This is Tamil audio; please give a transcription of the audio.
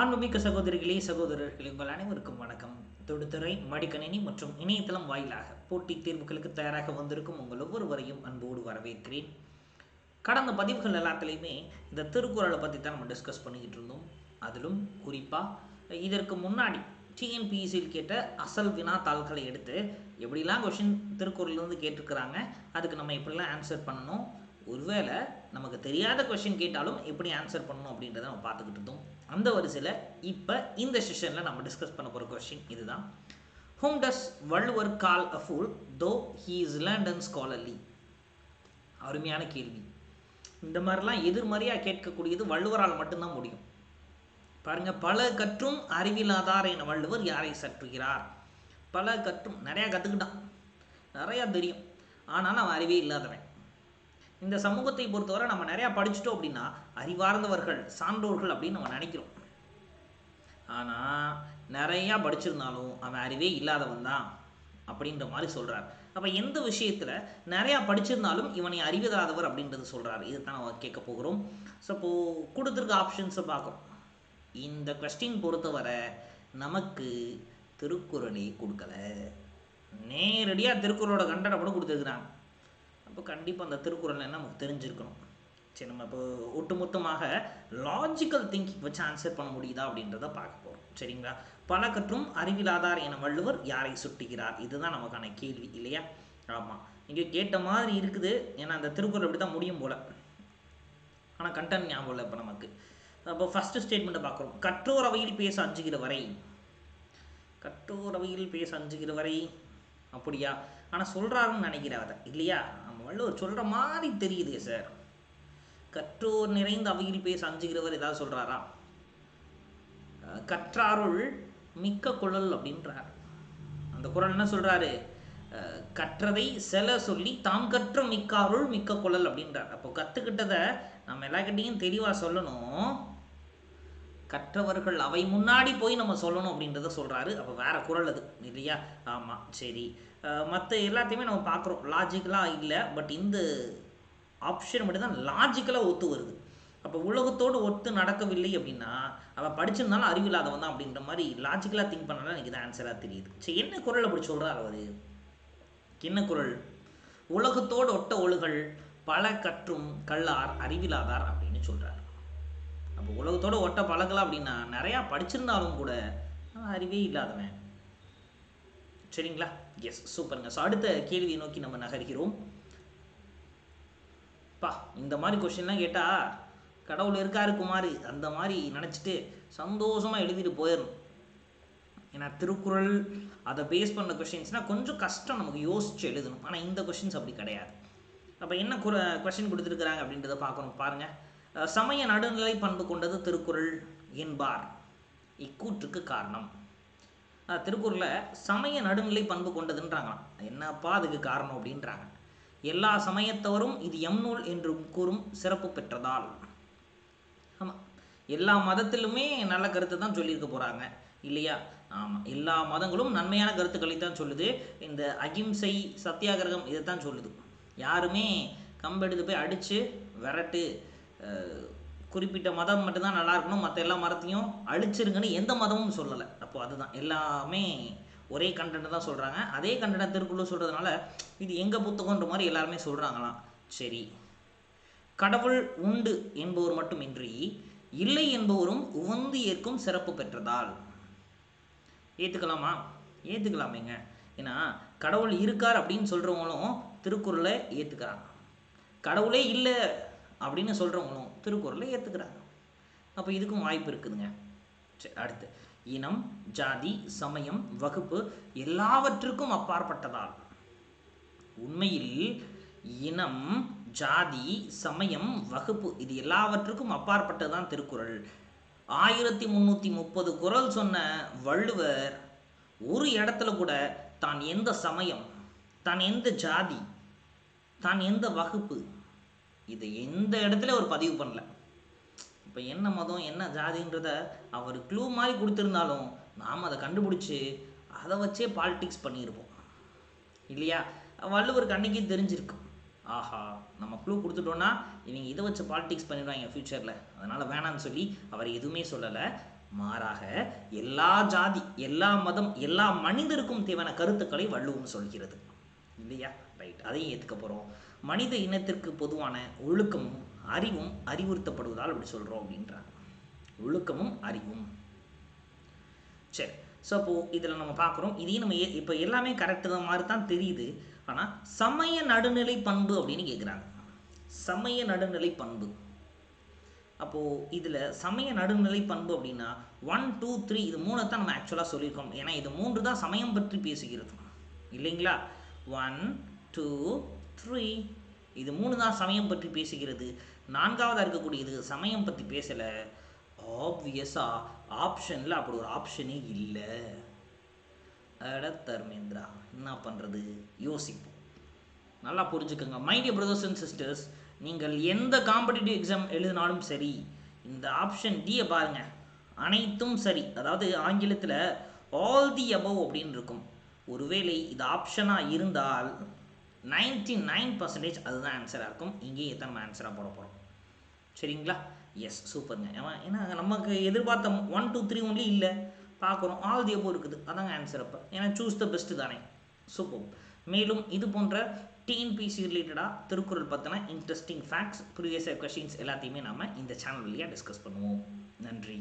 ஆன்மீக சகோதரிகளே சகோதரர்களே உங்கள் அனைவருக்கும் வணக்கம். தொடுத்துறை மடிக்கணினி மற்றும் இணையதளம் வாயிலாக போட்டித் தேர்வுகளுக்கு தயாராக வந்திருக்கும் உங்கள் ஒவ்வொருவரையும் அன்போடு வரவேற்கிறேன். கடந்த பதிவுகள் எல்லாத்துலேயுமே இந்த திருக்குறளை பற்றி தான் நம்ம டிஸ்கஸ் பண்ணிக்கிட்டு இருந்தோம். அதிலும் குறிப்பாக இதற்கு முன்னாடி டிஎன்பிஎஸ்சியில் கேட்ட அசல் வினாத்தாள்களை எடுத்து எப்படிலாம் கொஷின் திருக்குறள்லேருந்து கேட்டிருக்கிறாங்க, அதுக்கு நம்ம எப்படிலாம் ஆன்சர் பண்ணணும், ஒருவேளை நமக்கு தெரியாத கொஷின் கேட்டாலும் எப்படி ஆன்சர் பண்ணணும் அப்படின்றத நம்ம பார்த்துக்கிட்டு இருந்தோம். அந்த வரிசையில் இப்போ இந்த செஷனில் நம்ம டிஸ்கஸ் பண்ண போகிற கொஷின் இதுதான். Whom does Valluvar call a fool though he is learned and scholarly? அருமையான கேள்வி. இந்த மாதிரிலாம் எதிர்மறையாக கேட்கக்கூடியது வள்ளுவரால் மட்டும்தான் முடியும். பாருங்க, பல கற்றும் அறிவிலாதார் என வள்ளுவர் யாரை சற்றுகிறார். பல கற்றும் நிறையா கற்றுக்கிட்டான், நிறையா தெரியும், ஆனால் அவன் அறிவே இல்லாதவன். இந்த சமூகத்தை பொறுத்தவரை நம்ம நிறையா படிச்சுட்டோம் அப்படின்னா அறிவார்ந்தவர்கள், சான்றோர்கள் அப்படின்னு நம்ம நினைக்கிறோம். ஆனால் நிறையா படிச்சிருந்தாலும் அவன் அறிவே இல்லாதவன் தான் அப்படின்ற மாதிரி சொல்கிறார். அப்போ எந்த விஷயத்தில் நிறையா படிச்சிருந்தாலும் இவனை அறிவில்லாதவர் அப்படின்றது சொல்கிறார். இதை தான் நம்ம கேட்க போகிறோம். ஸோ இப்போது கொடுத்துருக்க ஆப்ஷன்ஸை பார்க்குறோம். இந்த கொஸ்டின் பொறுத்தவரை நமக்கு திருக்குறளை கொடுக்கல, நேரடியாக திருக்குறளோட கண்டனை கூட கொடுத்துருக்குறாங்க. அப்போ கண்டிப்பாக அந்த திருக்குறள் என்ன நமக்கு தெரிஞ்சிருக்கணும். சரி, நம்ம இப்போ ஒட்டுமொத்தமாக லாஜிக்கல் திங்கிங் வச்சு ஆன்சர் பண்ண முடியுதா அப்படின்றத பார்க்க போகிறோம். சரிங்களா? பல கற்றும் அறிவிலாதார் என வள்ளுவர் யாரை சுட்டுகிறார், இதுதான் நமக்கான கேள்வி இல்லையா? ஆமாம், இங்கே கேட்ட மாதிரி இருக்குது. ஏன்னா அந்த திருக்குறள் அப்படி தான் முடியும் போல், ஆனால் கண்டென்ட் ஞாபகம் இல்லை இப்போ நமக்கு. அப்போ ஃபஸ்ட்டு ஸ்டேட்மெண்ட்டை பார்க்குறோம். கற்றோர் அவையில் பேச அஞ்சுகிற வரை. கற்றோர் அவையில் பேச அஞ்சுகிற வரை அப்படியா? ஆனால் சொல்கிறாருன்னு நினைக்கிறேன் அதை இல்லையா? நம்ம வள்ளுவர் சொல்கிற மாதிரி தெரியுதே சார். கற்றோர் நிறைந்த அவையில் பேச அஞ்சுகிறவர் ஏதாவது சொல்கிறாரா? கற்றாருள் மிக்க குழல் அப்படின்றார். அந்த குறள் என்ன சொல்கிறாரு? கற்றதை செல சொல்லி தாம் கற்ற மிக்காருள் மிக்க குழல் அப்படின்றார். அப்போ கற்றுக்கிட்டதை நம்ம எல்லாக்கிட்டையும் தெளிவாக சொல்லணும், கற்றவர்கள் அவை முன்னாடி போய் நம்ம சொல்லணும் அப்படின்றத சொல்கிறாரு. அப்போ வேறு குறள் அது இல்லையா? ஆமாம், சரி. மற்ற எல்லாத்தையுமே நம்ம பார்க்குறோம், லாஜிக்கலாக இல்லை. பட் இந்த ஆப்ஷன் மட்டும் தான் லாஜிக்கலாக ஒத்து வருது. அப்போ உலகத்தோடு ஒத்து நடக்கவில்லை அப்படின்னா அவள் படிச்சிருந்தாலும் அறிவில்லாதவன் தான் அப்படின்ற மாதிரி லாஜிக்கலாக திங்க் பண்ணலாம். எனக்கு இது ஆன்சராக தெரியுது. சரி, என்ன குறள் அப்படி சொல்கிறார் அவர்? என்ன குறள்? உலகத்தோடு ஒட்ட ஒழுகல் பல கற்றும் கல்லார் அறிவிலாதார் அப்படின்னு சொல்கிறார். அப்போ உலகத்தோடு ஒட்ட பழகலாம் அப்படின்னா நிறையா படிச்சிருந்தாலும் கூட அறிவே இல்லாதவன். சரிங்களா? எஸ், சூப்பருங்க. ஸோ அடுத்த கேள்வியை நோக்கி நம்ம நகர்கிறோம். இந்த மாதிரி கொஸ்டின்லாம் கேட்டால் கடவுள் இருக்காரு குமார் அந்த மாதிரி நினச்சிட்டு சந்தோஷமாக எழுதிட்டு போயிடணும். ஏன்னா திருக்குறள் அதை பேஸ் பண்ண கொஷின்ஸ்னால் கொஞ்சம் கஷ்டம், நமக்கு யோசிச்சு எழுதணும். ஆனால் இந்த கொஷின்ஸ் அப்படி கிடையாது. அப்போ என்ன கொஷின் கொடுத்துருக்குறாங்க அப்படின்றத பார்க்கணும். பாருங்கள், சமய நடுநிலை பண்பு கொண்டது திருக்குறள் என்பார் இக்கூற்றுக்கு காரணம். திருக்குறளில் சமய நடுநிலை பண்பு கொண்டதுன்றாங்களாம். என்னப்பா அதுக்கு காரணம் அப்படின்றாங்க. எல்லா சமயத்தவரும் இது எம் நூல் என்றும் கூறும் சிறப்பு பெற்றதால். ஆமாம், எல்லா மதத்திலுமே நல்ல கருத்தை தான் சொல்லியிருக்க போகிறாங்க இல்லையா? ஆமாம், எல்லா மதங்களும் நன்மையான கருத்துக்களை தான் சொல்லுது. இந்த அகிம்சை சத்தியாகிரகம் இதை தான் சொல்லுது. யாருமே கம்பெடுத்து போய் அடித்து விரட்டு, குறிப்பிட்ட மதம் மட்டும்தான் நல்லா இருக்கணும், மற்ற எல்லா மதத்தையும் அழிச்சிருங்கன்னு எந்த மதமும் சொல்லலை. அப்போது அதுதான் எல்லாமே ஒரே கண்டென்ட் தான் சொல்கிறாங்க. அதே கண்டென்ட் திருக்குறள் சொல்கிறதுனால இது எங்கள் புத்தகன்ற மாதிரி எல்லாருமே சொல்கிறாங்களாம். சரி, கடவுள் உண்டு என்பவர் மட்டுமின்றி இல்லை என்பவரும் உவந்து ஏற்கும் சிறப்பு பெற்றதால். ஏற்றுக்கலாமா? ஏற்றுக்கலாமேங்க. ஏன்னா கடவுள் இருக்கார் அப்படின்னு சொல்கிறவங்களும் திருக்குறளை ஏற்றுக்கிறாங்க, கடவுளே இல்லை அப்படின்னு சொல்கிறவங்களும் திருக்குறளை ஏற்றுக்கிறாங்க. அப்போ இதுக்கும் வாய்ப்பு இருக்குதுங்க. சரி, அடுத்து, இனம் ஜாதி சமயம் வகுப்பு எல்லாவற்றுக்கும் அப்பாற்பட்டதால். உண்மையில் இனம் ஜாதி சமயம் வகுப்பு இது எல்லாவற்றுக்கும் அப்பாற்பட்டதுதான் திருக்குறள். 1330 குறள் சொன்ன வள்ளுவர் ஒரு இடத்துல கூட தான் எந்த சமயம், தான் எந்த ஜாதி, தான் எந்த வகுப்பு, இதை எந்த இடத்துல அவர் பதிவு பண்ணல. இப்போ என்ன மதம் என்ன ஜாதின்றத அவர் க்ளூ மாதிரி கொடுத்துருந்தாலும் நாம் அதை கண்டுபிடிச்சி அதை வச்சே பாலிடிக்ஸ் பண்ணியிருப்போம் இல்லையா? வள்ளுவருக்கு அன்றைக்கி தெரிஞ்சிருக்கு, ஆஹா நம்ம க்ளூ கொடுத்துட்டோன்னா இவங்க இதை வச்சு பாலிடிக்ஸ் பண்ணிடுவாங்க ஃப்யூச்சரில், அதனால் வேணான்னு சொல்லி அவர் எதுவுமே சொல்லலை. மாறாக எல்லா ஜாதி, எல்லா மதம், எல்லா மனிதருக்கும் தேவையான கருத்துக்களை வள்ளுவம் சொல்கிறது இல்லையா? ரைட், அதையும் ஏற்றுக்க போகிறோம். மனித இனத்திற்கு பொதுவான ஒழுக்கமும் அறிவும் அறிவுறுத்தப்படுவதால் அப்படி சொல்கிறோம் அப்படின்றாங்க. ஒழுக்கமும் அறிவும். சரி, ஸோ அப்போது இதில் நம்ம பார்க்குறோம், இதையும் நம்ம இப்போ எல்லாமே கரெக்டு மாதிரி தான் தெரியுது. ஆனால் சமய நடுநிலை பண்பு அப்படின்னு கேட்குறாங்க. சமய நடுநிலை பண்பு. அப்போது இதில் சமய நடுநிலை பண்பு அப்படின்னா 1 2 3 இது 3 தான் நம்ம ஆக்சுவலாக சொல்லியிருக்கோம். ஏன்னா இது 3 தான் சமயம் பற்றி பேசுகிறது இல்லைங்களா? 1 2 3 இது 3 தான் சமயம் பற்றி பேசுகிறது. 4வதாக இருக்கக்கூடியது சமயம் பற்றி பேசலை. ஆப்வியஸாக ஆப்ஷனில் அப்படி ஒரு ஆப்ஷனே இல்லை. அட தர்மேந்திரா, என்ன பண்ணுறது? யோசிப்போம். நல்லா புரிஞ்சுக்கோங்க my dear brothers and sisters. நீங்கள் எந்த காம்படிட்டிவ் எக்ஸாம் எழுதினாலும் சரி, இந்த ஆப்ஷன் டியை பாருங்கள், அனைத்தும் சரி. அதாவது ஆங்கிலத்தில் ஆல் தி அபவ் அப்படின்னு இருக்கும். ஒருவேளை இது ஆப்ஷனாக இருந்தால் 99% அதுதான் ஆன்சராக இருக்கும். இங்கேயே எத்தனை ஆன்சராக போட போகிறோம். சரிங்களா? எஸ், சூப்பருங்க. ஏன்னா நமக்கு எதிர்பார்த்த 1 2 3 ஒன்லி இல்லை, பார்க்குறோம் ஆல் தி அபவ் இருக்குது. அதாங்க ஆன்சர். அப்போ ஏன்னா சூஸ் த பெஸ்ட்டு தானே. சூப்பர். மேலும் இது போன்ற டிஎன்பிசி ரிலேட்டடாக திருக்குறள் பற்றின இன்ட்ரெஸ்டிங் ஃபேக்ட்ஸ், ப்ரீவியஸ் கொஸ்டின்ஸ் எல்லாத்தையுமே நாம் இந்த சேனல் வழியாக டிஸ்கஸ் பண்ணுவோம். நன்றி.